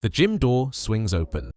The gym door swings open.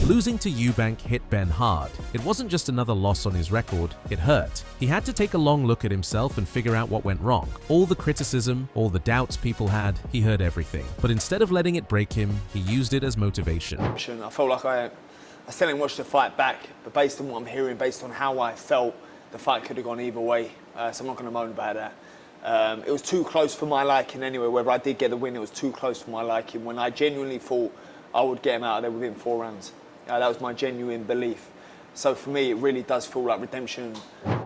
Losing to Eubank hit Ben hard. It wasn't just another loss on his record, it hurt. He had to take a long look at himself and figure out what went wrong. All the criticism, all the doubts people had, he heard everything. But instead of letting it break him, he used it as motivation. I felt like I still didn't watch the fight back, but based on what I'm hearing, based on how I felt, the fight could have gone either way, so I'm not going to moan about that. It was too close for my liking anyway. Whether I did get the win, it was too close for my liking when I genuinely thought I would get him out of there within 4 rounds. That was my genuine belief. So for me, it really does feel like redemption.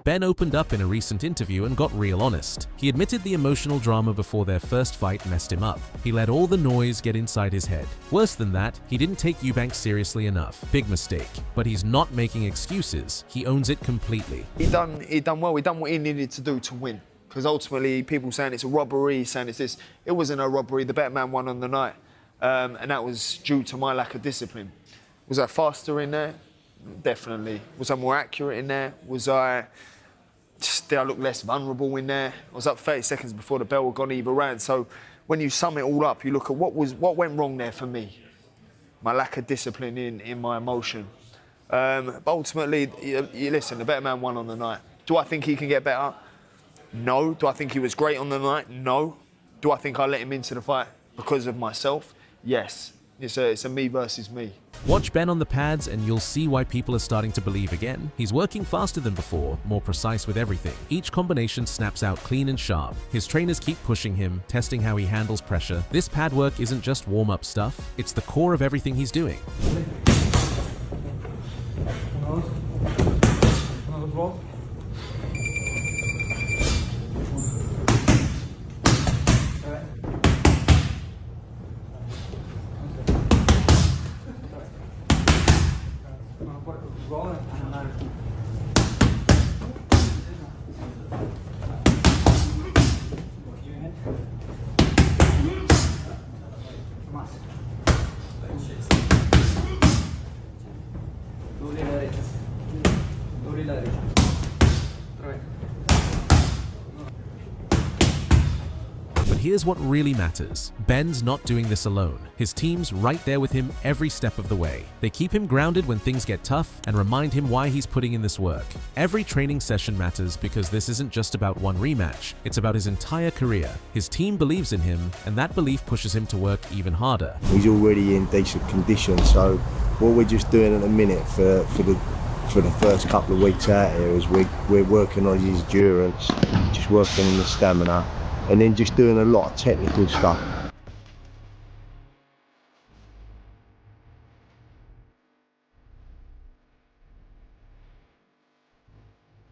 Ben opened up in a recent interview and got real honest. He admitted the emotional drama before their first fight messed him up. He let all the noise get inside his head. Worse than that, he didn't take Eubank seriously enough. Big mistake. But he's not making excuses. He owns it completely. He done well. He done what he needed to do to win. Because ultimately, people saying it's a robbery, saying it's this. It wasn't a robbery. The better man won on the night. And that was due to my lack of discipline. Was I faster in there? Definitely. Was I more accurate in there? Did I look less vulnerable in there? I was up 30 seconds before the bell had gone either round. So when you sum it all up, you look at what went wrong there for me. My lack of discipline in my emotion. But ultimately, you listen, the better man won on the night. Do I think he can get better? No. Do I think he was great on the night? No. Do I think I let him into the fight because of myself? Yes. It's a me versus me. Watch Ben on the pads and you'll see why people are starting to believe again. He's working faster than before, more precise with everything. Each combination snaps out clean and sharp. His trainers keep pushing him, testing how he handles pressure. This pad work isn't just warm-up stuff, it's the core of everything he's doing. But here's what really matters. Ben's not doing this alone. His team's right there with him every step of the way. They keep him grounded when things get tough and remind him why he's putting in this work. Every training session matters because this isn't just about one rematch, it's about his entire career. His team believes in him, and that belief pushes him to work even harder. He's already in decent condition, so what we're just doing at the minute for the first couple of weeks out here is we're working on his endurance, just working on the stamina, and then just doing a lot of technical stuff.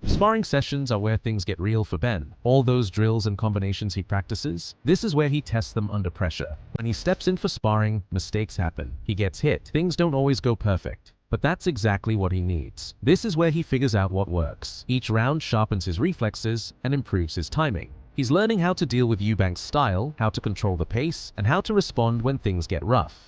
Sparring sessions are where things get real for Ben. All those drills and combinations he practices, this is where he tests them under pressure. When he steps in for sparring, mistakes happen. He gets hit. Things don't always go perfect. But that's exactly what he needs. This is where he figures out what works. Each round sharpens his reflexes and improves his timing. He's learning how to deal with Eubank's style, how to control the pace, and how to respond when things get rough.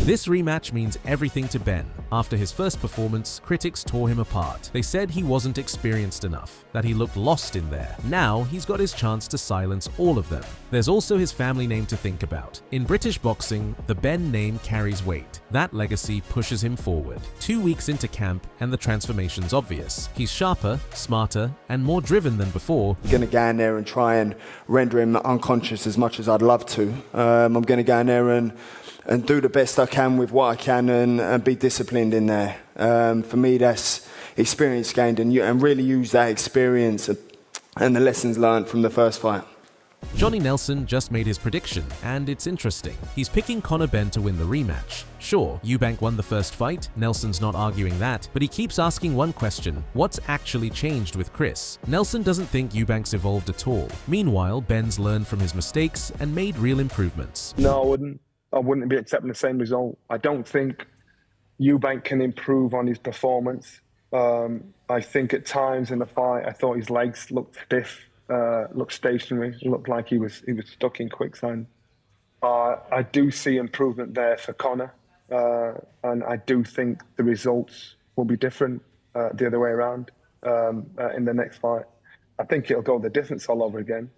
This rematch means everything to Ben. After his first performance, critics tore him apart. They said he wasn't experienced enough, that he looked lost in there. Now he's got his chance to silence all of them. There's also his family name to think about. In British boxing, the Ben name carries weight. That legacy pushes him forward. 2 weeks into camp and the transformation's obvious. He's sharper, smarter, and more driven than before. I'm going to go in there and try and render him unconscious as much as I'd love to. I'm going to go in there and do the best I can with what I can and be disciplined in there. For me, that's experience gained and really use that experience and the lessons learned from the first fight. Johnny Nelson just made his prediction, and it's interesting. He's picking Conor Benn to win the rematch. Sure, Eubank won the first fight, Nelson's not arguing that, but he keeps asking one question: what's actually changed with Chris? Nelson doesn't think Eubank's evolved at all. Meanwhile, Ben's learned from his mistakes and made real improvements. No, I wouldn't be accepting the same result. I don't think Eubank can improve on his performance. I think at times in the fight, I thought his legs looked stiff, looked stationary, looked like he was stuck in quicksand. I do see improvement there for Conor, and I do think the results will be different the other way around in the next fight. I think it'll go the distance all over again,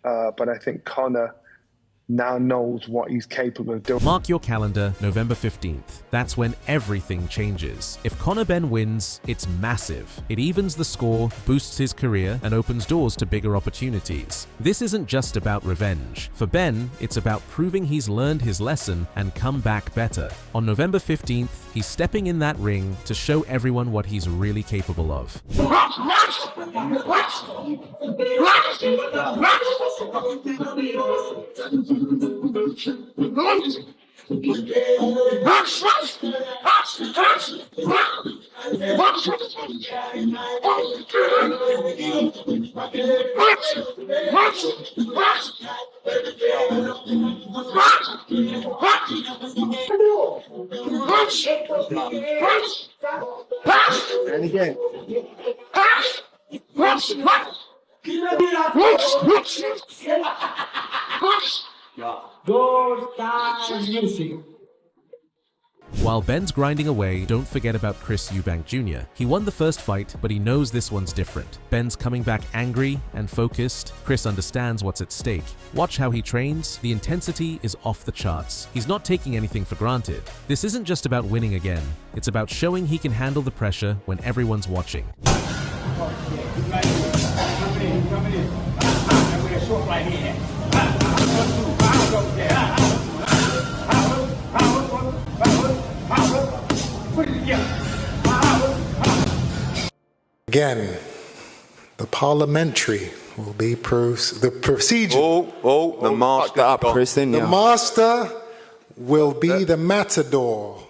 but I think Conor now knows what he's capable of doing. Mark your calendar, November 15th. That's when everything changes. If Conor Benn wins, it's massive. It evens the score, boosts his career, and opens doors to bigger opportunities. This isn't just about revenge. For Ben, it's about proving he's learned his lesson and come back better. On November 15th, he's stepping in that ring to show everyone what he's really capable of. And again. While Ben's grinding away, don't forget about Chris Eubank Jr. He won the first fight, but he knows this one's different. Ben's coming back angry and focused. Chris understands what's at stake. Watch how he trains. The intensity is off the charts. He's not taking anything for granted. This isn't just about winning again. It's about showing he can handle the pressure when everyone's watching. Again, the parliamentary will be the procedure. The master up, Chris, didn't you? The master will be the matador.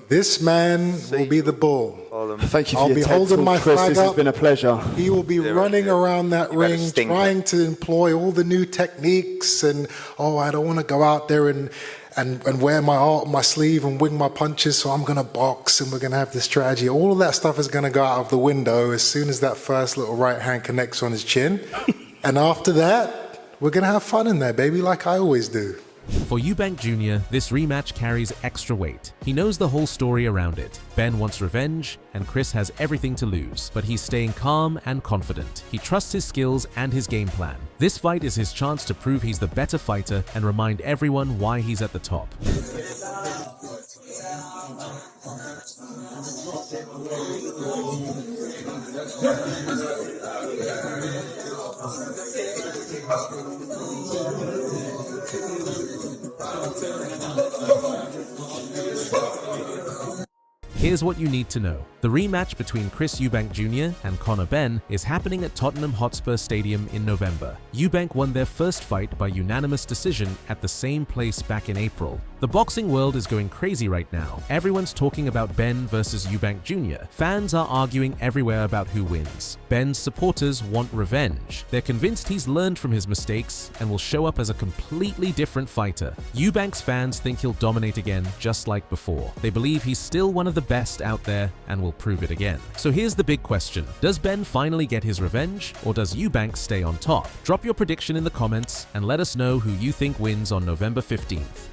This man will be the bull. Thank you for I'll your be TED holding talk, my Chris. flag This has up. been a pleasure. He will be running around that ring, trying to employ all the new techniques and, I don't want to go out there and wear my heart on my sleeve and wing my punches, so I'm going to box and we're going to have this strategy. All of that stuff is going to go out of the window as soon as that first little right hand connects on his chin. And after that, we're going to have fun in there, baby, like I always do. For Eubank Jr., this rematch carries extra weight. He knows the whole story around it. Ben wants revenge, and Chris has everything to lose, but he's staying calm and confident. He trusts his skills and his game plan. This fight is his chance to prove he's the better fighter and remind everyone why he's at the top. Here's what you need to know. The rematch between Chris Eubank Jr. and Conor Benn is happening at Tottenham Hotspur Stadium in November. Eubank won their first fight by unanimous decision at the same place back in April. The boxing world is going crazy right now. Everyone's talking about Benn versus Eubank Jr. Fans are arguing everywhere about who wins. Benn's supporters want revenge. They're convinced he's learned from his mistakes and will show up as a completely different fighter. Eubank's fans think he'll dominate again just like before. They believe he's still one of the best out there and will prove it again. So here's the big question. Does Ben finally get his revenge, or does Eubank stay on top? Drop your prediction in the comments and let us know who you think wins on November 15th.